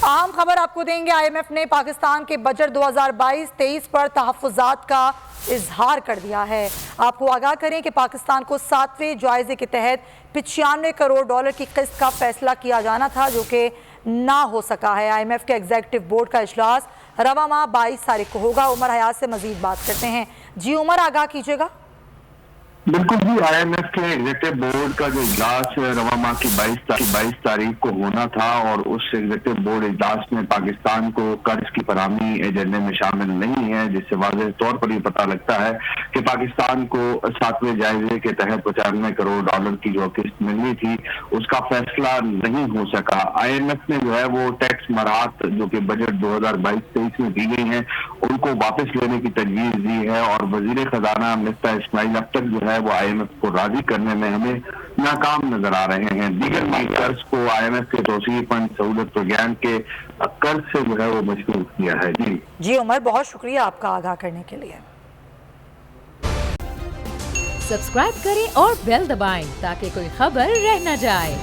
अहम खबर आपको देंगे। IMF ने पाकिस्तान के बजट 2022-23 पर तहफ़्फ़ुज़ात का इजहार कर दिया है। आपको आगाह करें कि पाकिस्तान को 7वें जायजे के तहत 95 करोड़ डॉलर की किस्त का फैसला किया जाना था, जो कि ना हो सका है। IMF के एग्जीक्यूटिव बोर्ड का इजलास रवा माह 22 तारीख को होगा। उमर हयात से मजीद बात करते हैं। जी उमर, आगाह कीजिएगा। बिल्कुल जी, IMF के एग्जीक्यूटिव बोर्ड का जो इजलास रवा माह की 22 तारीख को होना था और उस एग्जीक्यूटिव बोर्ड इजलास में पाकिस्तान को कर्ज की फराहमी एजेंडे में शामिल नहीं है, जिससे वाज़ेह तौर पर ये पता लगता है कि पाकिस्तान को 7वें जायजे के तहत 95 करोड़ डॉलर की जो किस्त मिलनी थी उसका फैसला नहीं हो सका। IMF ने जो है वो टैक्स मराहत जो कि बजट 2022-23 में दी गई हैं उनको वापस लेने की तजवीज़ दी है और वजीर खजाना मिफ्ताह इस्माइल अब तक जो है वो IMF को राजी करने में हमें नाकाम नजर आ रहे हैं। दीगर कर्ज को IMF के तौसीर फंड सहूलत प्रोग्राम के कर्ज से जो है वो मशरूर किया है। जी उमर, बहुत शुक्रिया आपका आगाह करने के लिए। सब्सक्राइब करें और बेल दबाएं ताकि कोई खबर रह न जाए।